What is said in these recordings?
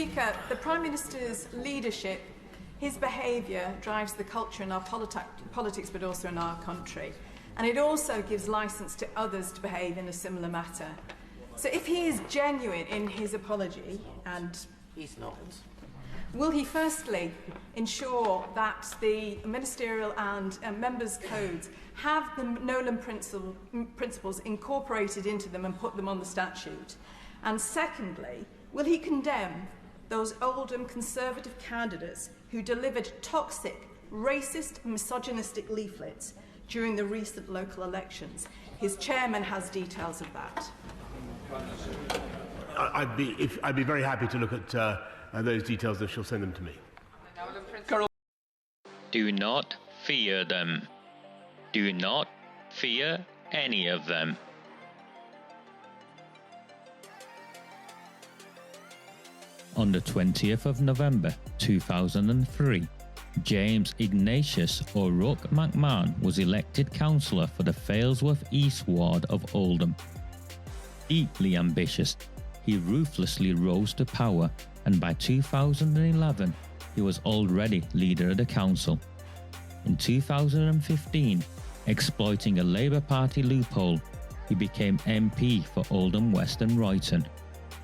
Speaker, the Prime Minister's leadership, his behaviour drives the culture in our politics but also in our country. And it also gives licence to others to behave in a similar matter. So if he is genuine in his apology, and he's not, will he firstly ensure that the ministerial and members' codes have the Nolan principles incorporated into them and put them on the statute? And secondly, will he condemn those Oldham Conservative candidates who delivered toxic, racist, misogynistic leaflets during the recent local elections? His chairman has details of that. I'd be very happy to look at those details if she'll send them to me. Do not fear them. Do not fear any of them. On the 20th of November 2003, James Ignatius AROOJ McMAHON was elected councillor for the Failsworth East Ward of Oldham. Deeply ambitious, he ruthlessly rose to power, and by 2011 he was already leader of the council. In 2015, exploiting a Labour Party loophole, he became MP for Oldham West and Royton.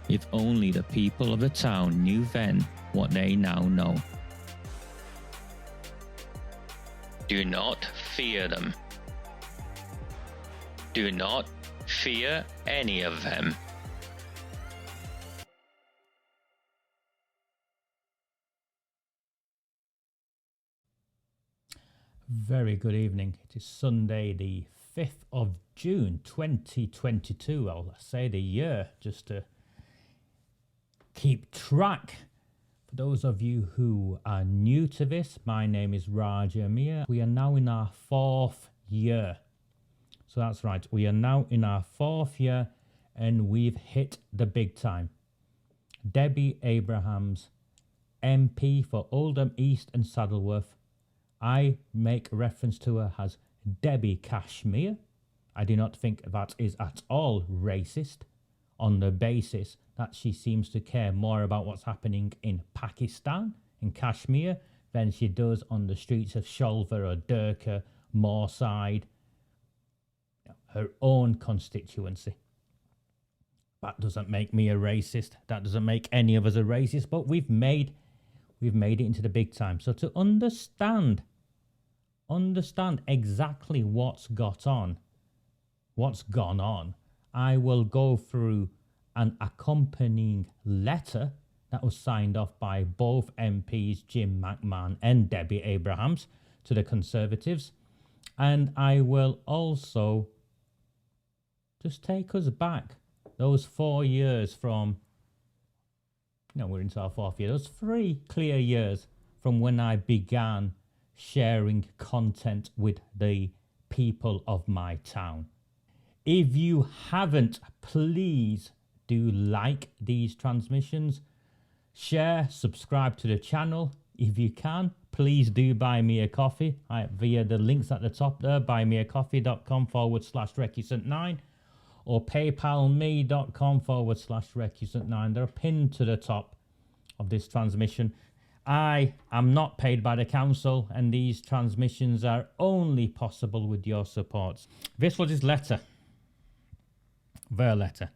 If only the people of the town knew then what they now know. Do not fear them. Do not fear any of them. Very good evening. It is Sunday the 5th of June 2022. I'll say the year just to keep track. For those of you who are new to this, my name is AROOJ. We are now in our 4th year. So that's right, we are now in our 4th year and we've hit the big time. Debbie Abrahams, MP for Oldham East and Saddleworth. I make reference to her as Debbie Kashmir. I do not think that is at all racist on the basis that she seems to care more about what's happening in Pakistan, in Kashmir, than she does on the streets of Sholver or Durka, Moorside, her own constituency. That doesn't make me a racist. That doesn't make any of us a racist, but we've made it into the big time. So to understand exactly what's gone on, I will go through an accompanying letter that was signed off by both MPs, JIM McMAHON and Debbie Abrahams, to the Conservatives. And I will also just take us back those 4 years from, we're into our 4th year, those 3 clear years from when I began sharing content with the people of my town. If you haven't, please do like these transmissions, share, subscribe to the channel. If you can, please do buy me a coffee via the links at the top there, buymeacoffee.com/Recusant9 or paypalme.com/Recusant9. They're pinned to the top of this transmission. I am not paid by the council, and these transmissions are only possible with your support. This was his letter. Their letter.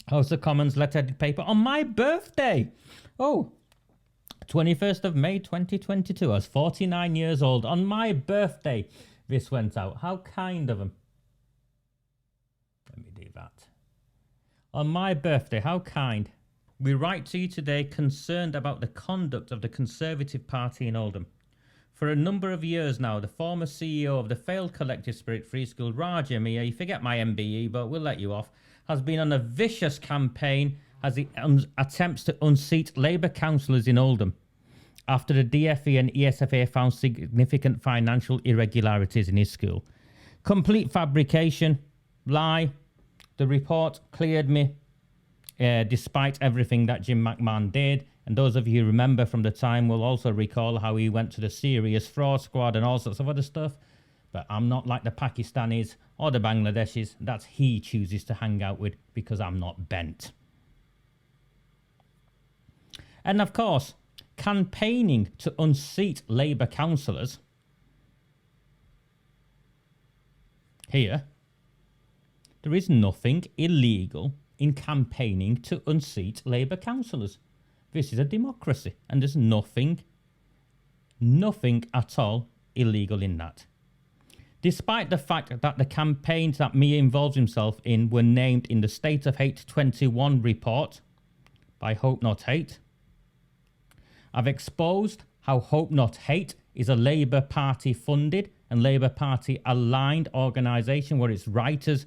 House of Commons letter-headed paper on my birthday. 21st of May 2022. I was 49 years old. On my birthday, this went out. How kind of them. Let me do that. On my birthday, how kind. We write to you today concerned about the conduct of the Conservative Party in Oldham. For a number of years now, the former CEO of the failed Collective Spirit Free School, AROOJ, you forget my MBE, but we'll let you off, has been on a vicious campaign as he attempts to unseat Labour councillors in Oldham after the DFE and ESFA found significant financial irregularities in his school. Complete fabrication, lie. The report cleared me despite everything that Jim McMahon did. And those of you who remember from the time will also recall how he went to the serious fraud squad and all sorts of other stuff. But I'm not like the Pakistanis or the Bangladeshis. That's he chooses to hang out with because I'm not bent. And of course, campaigning to unseat Labour councillors here, there is nothing illegal in campaigning to unseat Labour councillors. This is a democracy, and there's nothing at all illegal in that. Despite the fact that the campaigns that Mia involves himself in were named in the State of Hate 21 report by Hope Not Hate, I've exposed how Hope Not Hate is a Labour Party funded and Labour Party aligned organisation where its writers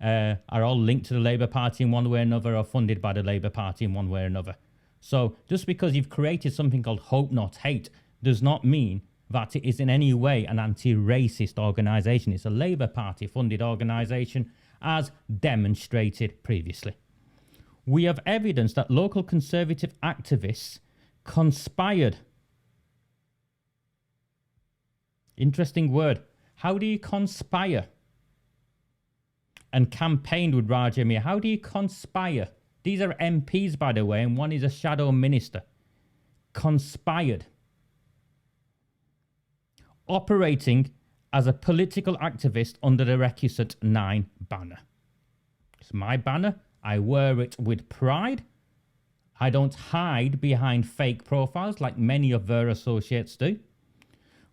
are all linked to the Labour Party in one way or another, or funded by the Labour Party in one way or another. So just because you've created something called Hope Not Hate does not mean that it is in any way an anti-racist organisation. It's a Labour Party funded organisation, as demonstrated previously. We have evidence that local Conservative activists conspired. Interesting word. How do you conspire? And campaigned with Raja Miah. How do you conspire? These are MPs, by the way, and one is a shadow minister. Conspired. Operating as a political activist under the Recusant 9 banner. It's my banner. I wear it with pride. I don't hide behind fake profiles like many of their associates do.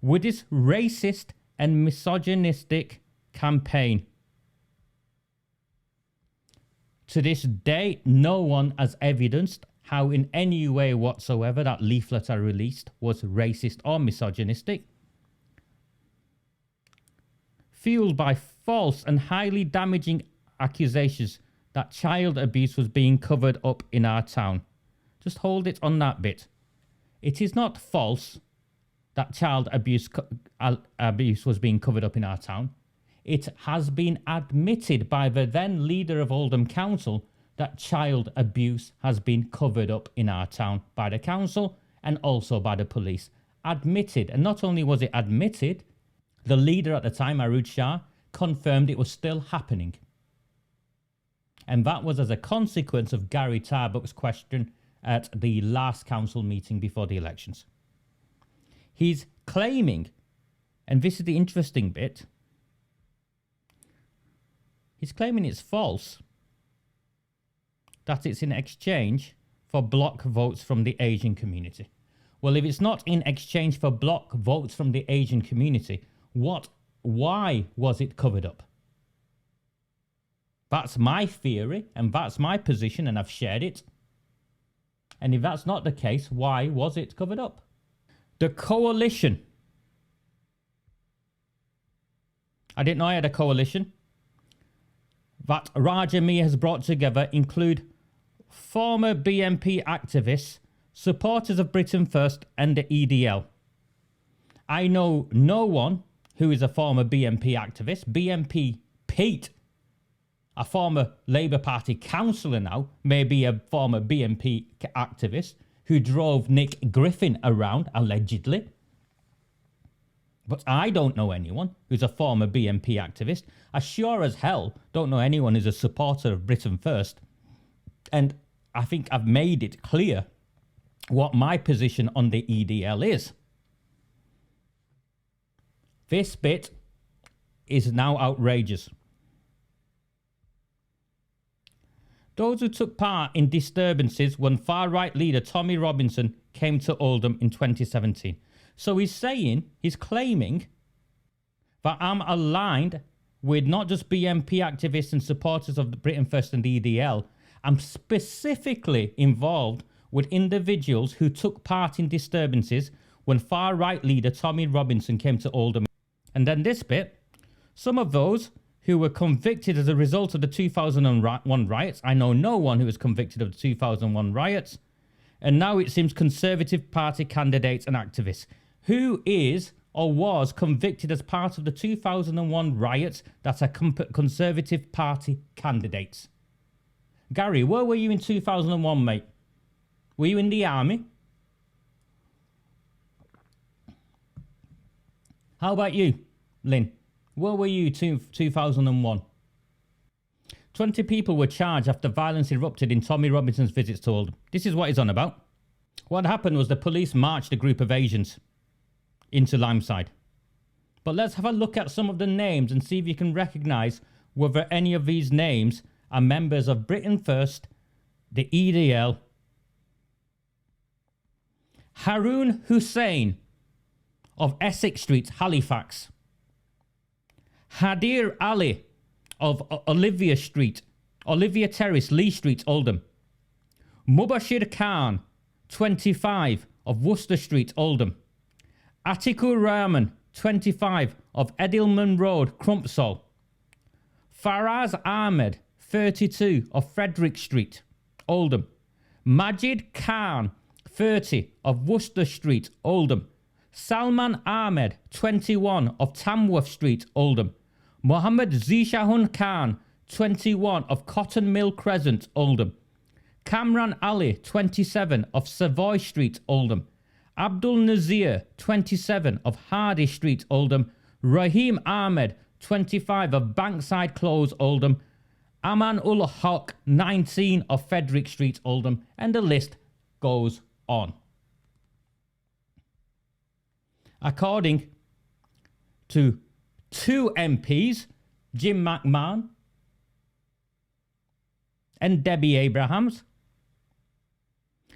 With this racist and misogynistic campaign, to this day, no one has evidenced how in any way whatsoever that leaflet I released was racist or misogynistic. Fueled by false and highly damaging accusations that child abuse was being covered up in our town. Just hold it on that bit. It is not false that child abuse was being covered up in our town. It has been admitted by the then leader of Oldham Council that child abuse has been covered up in our town by the council and also by the police. Admitted. And not only was it admitted, the leader at the time, AROOJ SHAH, confirmed it was still happening. And that was as a consequence of Gary Tarbuck's question at the last council meeting before the elections. He's claiming, and this is the interesting bit, he's claiming it's false, that it's in exchange for block votes from the Asian community. Well, if it's not in exchange for block votes from the Asian community, why was it covered up? That's my theory, and that's my position, and I've shared it. And if that's not the case, why was it covered up? The coalition. I didn't know I had a coalition. That Raja Miah has brought together include former BNP activists, supporters of Britain First and the EDL. I know no one who is a former BNP activist. BNP Pete, a former Labour Party councillor now, may be a former BNP activist who drove Nick Griffin around, allegedly. But I don't know anyone who's a former BNP activist. I sure as hell don't know anyone who's a supporter of Britain First. And I think I've made it clear what my position on the EDL is. This bit is now outrageous. Those who took part in disturbances when far-right leader Tommy Robinson came to Oldham in 2017. So he's claiming that I'm aligned with not just BNP activists and supporters of the Britain First and the EDL. I'm specifically involved with individuals who took part in disturbances when far-right leader Tommy Robinson came to Oldham. And then this bit, some of those who were convicted as a result of the 2001 riots. I know no one who was convicted of the 2001 riots. And now it seems Conservative Party candidates and activists. Who is or was convicted as part of the 2001 riots that are Conservative Party candidates? Gary, where were you in 2001, mate? Were you in the army? How about you, Lynn? Where were you 2001? 20 people were charged after violence erupted in Tommy Robinson's visits to Oldham. This is what he's on about. What happened was the police marched a group of Asians into Limeside. But let's have a look at some of the names and see if you can recognise whether any of these names are members of Britain First, the EDL. Haroon Hussain of Essex Street, Halifax. Hadir Ali of Olivia Terrace, Lee Street, Oldham. Mubashir Khan, 25, of Worcester Street, Oldham. Atikur Rahman, 25, of Edelman Road, Crumpsall. Faraz Ahmed, 32, of Frederick Street, Oldham. Majid Khan, 30, of Worcester Street, Oldham. Salman Ahmed, 21, of Tamworth Street, Oldham. Mohammed Zishahun Khan, 21, of Cotton Mill Crescent, Oldham. Kamran Ali, 27, of Savoy Street, Oldham. Abdul Nazir, 27, of Hardy Street, Oldham. Rahim Ahmed, 25, of Bankside Close, Oldham. Aman ul Haq, 19, of Frederick Street, Oldham. And the list goes on. According to 2 MPs, JIM McMAHON and Debbie Abrahams,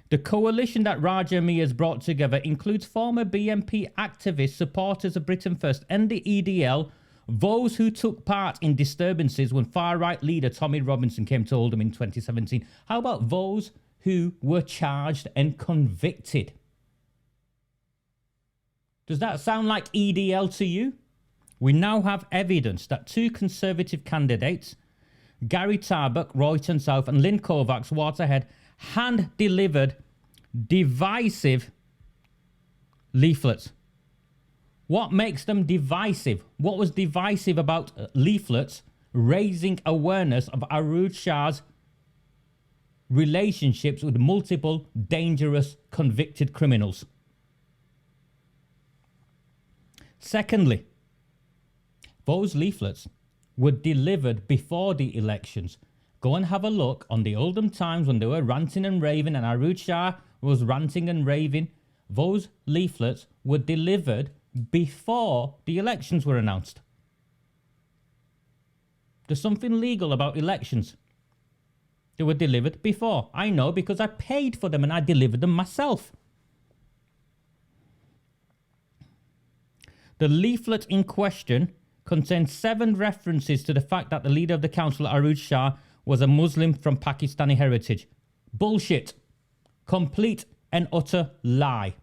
the coalition that Raja Mir has brought together includes former BNP activists, supporters of Britain First and the EDL, those who took part in disturbances when far-right leader Tommy Robinson came to Oldham in 2017. How about those who were charged and convicted? Does that sound like EDL to you? We now have evidence that 2 Conservative candidates, Gary Tarbuck, Royton South, and Lynn Kovacs, Waterhead, hand-delivered divisive leaflets. What makes them divisive? What was divisive about leaflets raising awareness of AROOJ Shah's relationships with multiple dangerous convicted criminals? Secondly, those leaflets were delivered before the elections. Go and have a look on the Oldham Times when they were ranting and raving and AROOJ Shah was ranting and raving. Those leaflets were delivered before the elections were announced. There's something legal about elections. They were delivered before. I know because I paid for them and I delivered them myself. The leaflet in question contained 7 references to the fact that the leader of the council, AROOJ Shah, was a Muslim from Pakistani heritage. Bullshit. Complete and utter lie.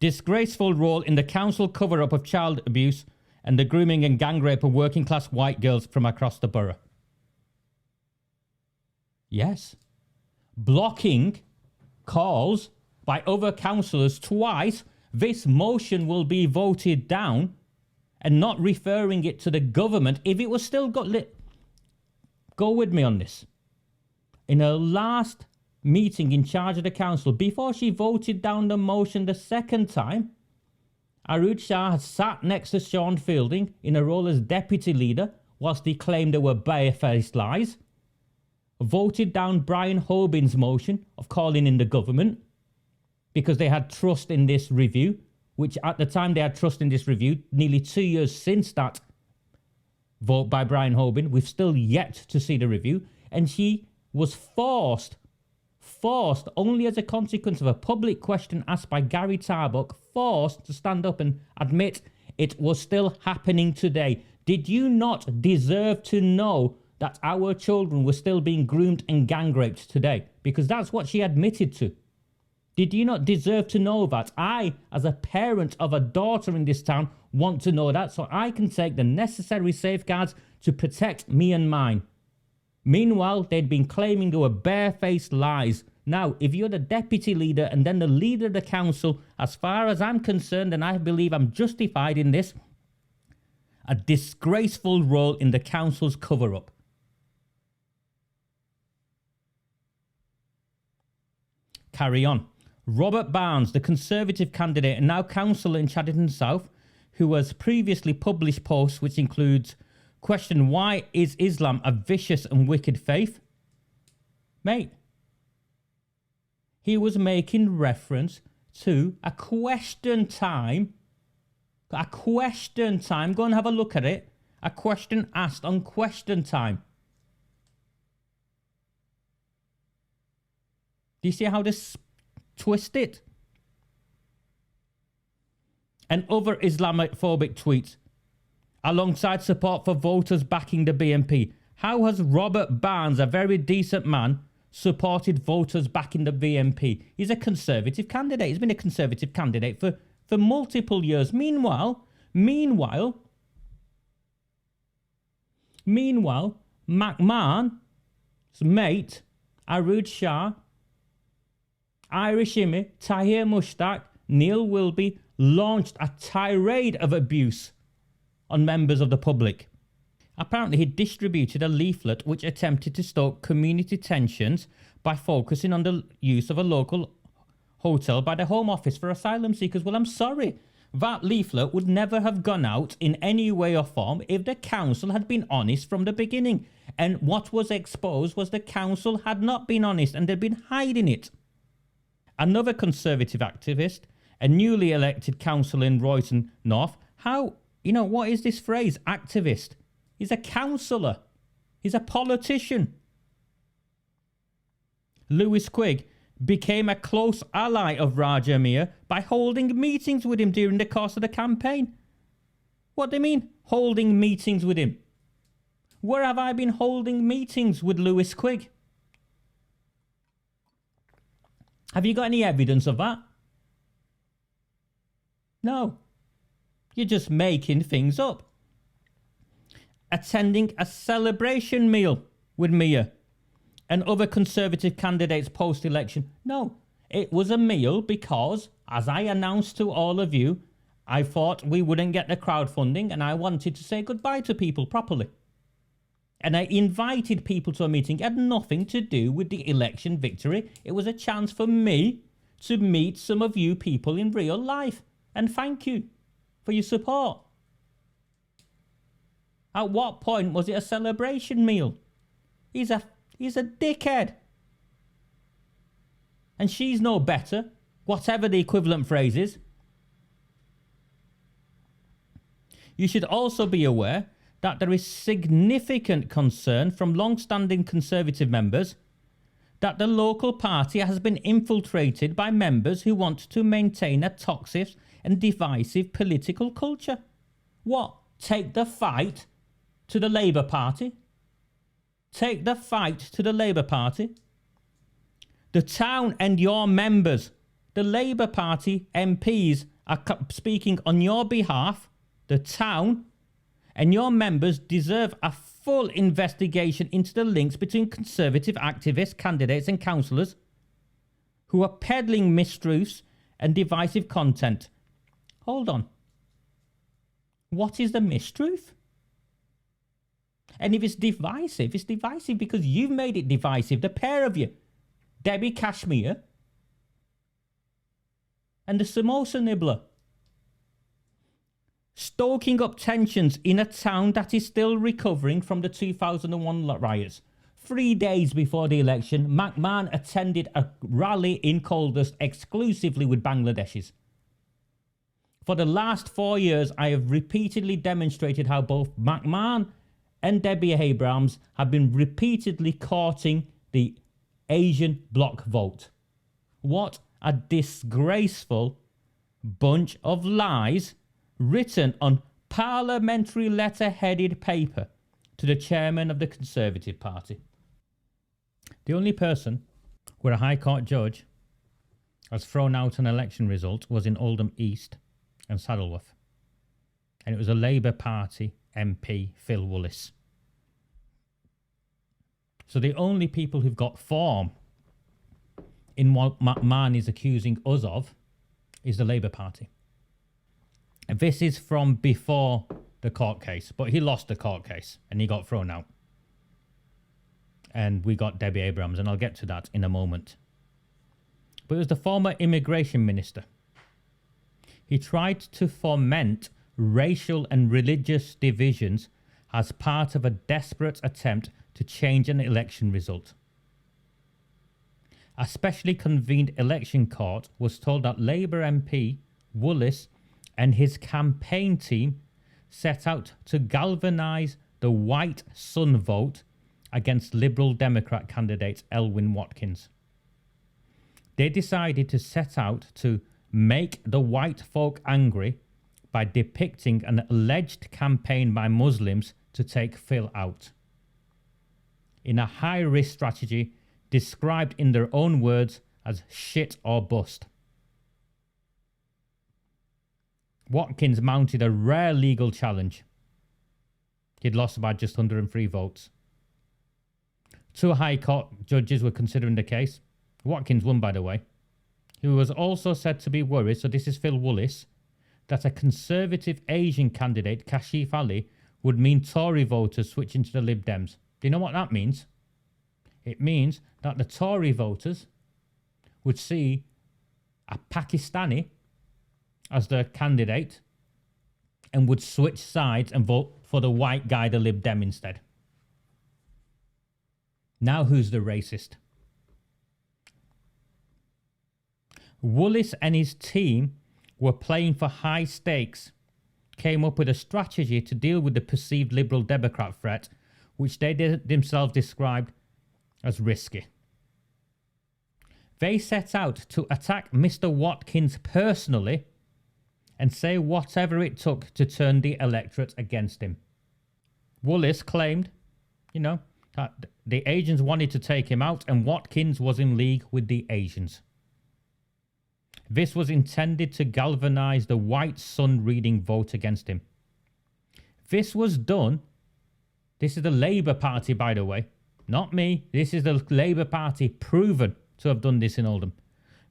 Disgraceful role in the council cover-up of child abuse and the grooming and gang rape of working-class white girls from across the borough. Yes. Blocking calls by other councillors twice. This motion will be voted down and not referring it to the government. If it was still got lit, go with me on this. In her last meeting in charge of the council, before she voted down the motion the second time, AROOJ Shah had sat next to Sean Fielding in a role as deputy leader whilst he claimed there were barefaced lies, voted down Brian Hobin's motion of calling in the government because they had trust in this review, which at the time they had trust in this review, nearly 2 years since that vote by Brian Hobin, we've still yet to see the review, and she was forced only as a consequence of a public question asked by Gary Tarbuck, forced to stand up and admit it was still happening today. Did you not deserve to know that our children were still being groomed and gang raped today? Because that's what she admitted to. Did you not deserve to know that? I, as a parent of a daughter in this town, want to know that so I can take the necessary safeguards to protect me and mine. Meanwhile, they'd been claiming there were barefaced lies. Now, if you're the deputy leader and then the leader of the council, as far as I'm concerned, and I believe I'm justified in this, a disgraceful role in the council's cover-up. Carry on. Robert Barnes, the Conservative candidate and now councillor in Chadderton South, who has previously published posts which includes question, why is Islam a vicious and wicked faith? Mate, he was making reference to a question time. A question time. Go and have a look at it. A question asked on question time. Do you see how this twist it? And other Islamophobic tweets. Alongside support for voters backing the BNP. How has Robert Barnes, a very decent man, supported voters backing the BNP? He's a Conservative candidate. He's been a Conservative candidate for multiple years. Meanwhile, McMahon's mate, AROOJ SHAH, Irish Imi, Tahir Mushtaq, Neil Wilby, launched a tirade of abuse on members of the public. Apparently, he distributed a leaflet which attempted to stoke community tensions by focusing on the use of a local hotel by the Home Office for asylum seekers. Well, I'm sorry. That leaflet would never have gone out in any way or form if the council had been honest from the beginning. And what was exposed was the council had not been honest and they'd been hiding it. Another Conservative activist, a newly elected councillor in Royton North, what is this phrase, activist? He's a councillor. He's a politician. Lewis Quigg became a close ally of Raja Mir by holding meetings with him during the course of the campaign. What do you mean, holding meetings with him? Where have I been holding meetings with Lewis Quigg? Have you got any evidence of that? No. You're just making things up. Attending a celebration meal with Mia and other Conservative candidates post-election. No, it was a meal because, as I announced to all of you, I thought we wouldn't get the crowdfunding and I wanted to say goodbye to people properly. And I invited people to a meeting. It had nothing to do with the election victory. It was a chance for me to meet some of you people in real life. And thank you for your support. At what point was it a celebration meal? He's a dickhead. And she's no better, whatever the equivalent phrase is. You should also be aware that there is significant concern from long-standing Conservative members that the local party has been infiltrated by members who want to maintain a toxic and divisive political culture. What? Take the fight to the Labour Party? Take the fight to the Labour Party? The town and your members, the Labour Party MPs are speaking on your behalf. The town and your members deserve a full investigation into the links between Conservative activists, candidates and councillors who are peddling mistruths and divisive content. Hold on. What is the mistruth? And if it's divisive because you've made it divisive, the pair of you, Debbie Kashmir and the samosa nibbler, stoking up tensions in a town that is still recovering from the 2001 riots. 3 days before the election, McMahon attended a rally in Coldust exclusively with Bangladeshis. For the last 4 years, I have repeatedly demonstrated how both McMahon and Debbie Abrams have been repeatedly courting the Asian bloc vote. What a disgraceful bunch of lies written on parliamentary letter-headed paper to the chairman of the Conservative Party. The only person where a High Court judge has thrown out an election result was in Oldham East and Saddleworth. And it was a Labour Party MP, Phil Willis. So the only people who've got form in what McMahon is accusing us of is the Labour Party. And this is from before the court case, but he lost the court case and he got thrown out. And we got Debbie Abrams, and I'll get to that in a moment. But it was the former immigration minister. He tried to foment racial and religious divisions as part of a desperate attempt to change an election result. a specially convened election court was told that Labour MP Willis and his campaign team set out to galvanise the white Sun vote against Liberal Democrat candidate Elwyn Watkins. They decided to set out to make the white folk angry by depicting an alleged campaign by Muslims to take Phil out, in a high-risk strategy described in their own words as shit or bust. Watkins mounted a rare legal challenge. He'd lost by just 103 votes. 2 High Court judges were considering the case. Watkins won, by the way, who was also said to be worried, so this is Phil Willis, that a Conservative Asian candidate, Kashif Ali, would mean Tory voters switching to the Lib Dems. Do you know what that means? It means that the Tory voters would see a Pakistani as their candidate and would switch sides and vote for the white guy, the Lib Dem, instead. Now who's the racist? Willis and his team were playing for high stakes, came up with a strategy to deal with the perceived Liberal Democrat threat, which they themselves described as risky. They set out to attack Mr. Watkins personally and say whatever it took to turn the electorate against him. Willis claimed, that the Asians wanted to take him out and Watkins was in league with the Asians. This was intended to galvanise the white Sun reading vote against him. This was done. This is the Labour Party, by the way. Not me. This is the Labour Party proven to have done this in Oldham.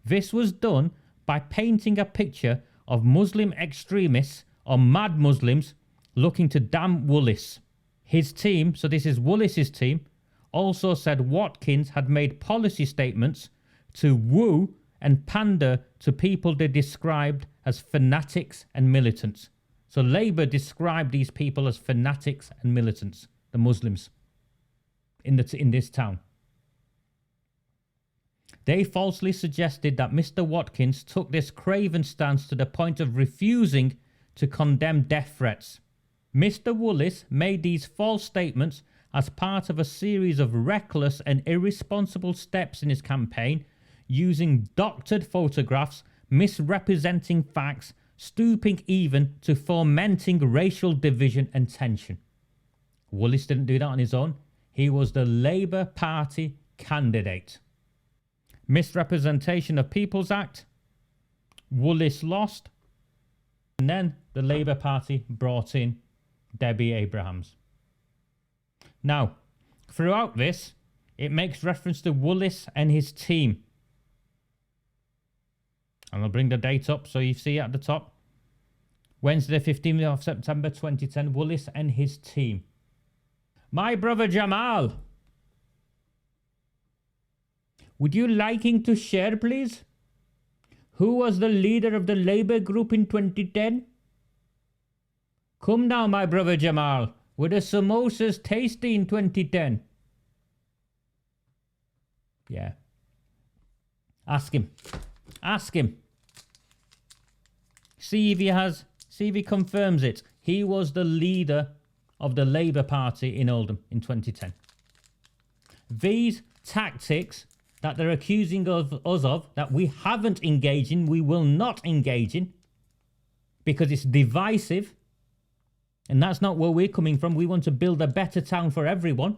This was done by painting a picture of Muslim extremists or mad Muslims looking to damn Willis. His team, so this is Willis's team, also said Watkins had made policy statements to woo and pander to people they described as fanatics and militants. So Labour described these people as fanatics and militants, the Muslims, in this town. They falsely suggested that Mr. Watkins took this craven stance to the point of refusing to condemn death threats. Mr. Willis made these false statements as part of a series of reckless and irresponsible steps in his campaign, using doctored photographs, misrepresenting facts, stooping even to fomenting racial division and tension. Willis didn't do that on his own. He was the Labour Party candidate. Misrepresentation of People's Act. Willis lost. And then the Labour Party brought in Debbie Abrahams. Now, throughout this, it makes reference to Willis and his team. And I'll bring the date up so you see it at the top. Wednesday, 15th of September 2010, Willis and his team. My brother Jamal, would you liking to share, please? Who was the leader of the Labour group in 2010? Come now, my brother Jamal. Were the samosas tasty in 2010? Yeah. Ask him. Ask him. See if he confirms it. He was the leader of the Labour Party in Oldham in 2010. These tactics that they're accusing us of, that we haven't engaged in, we will not engage in, because it's divisive, and that's not where we're coming from. We want to build a better town for everyone.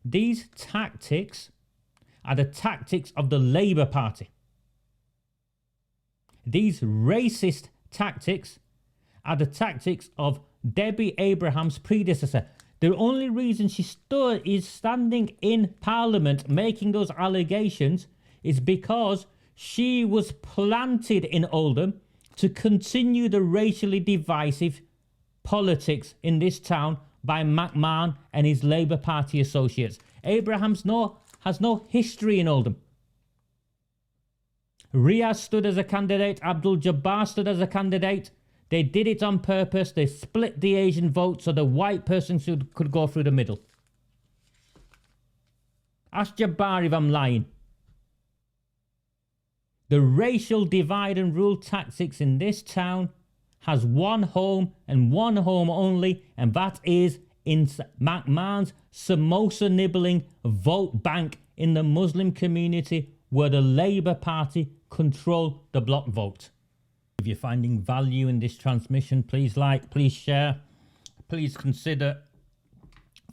These tactics are the tactics of the Labour Party. These racist tactics are the tactics of Debbie Abraham's predecessor. The only reason she is standing in Parliament making those allegations is because she was planted in Oldham to continue the racially divisive politics in this town by McMahon and his Labour Party associates. Abrahams has no history in Oldham. Riaz stood as a candidate. Abdul Jabbar stood as a candidate. They did it on purpose. They split the Asian vote so the white person could go through the middle. Ask Jabbar if I'm lying. The racial divide and rule tactics in this town has one home and one home only, and that is in McMahon's samosa nibbling vote bank in the Muslim community, where the Labour Party control the block vote. If you're finding value in this transmission, please like, please share, please consider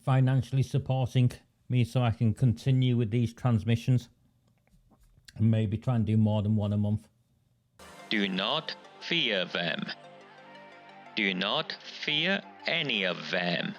financially supporting me so I can continue with these transmissions and maybe try and do more than one a month. Do not fear them. Do not fear any of them.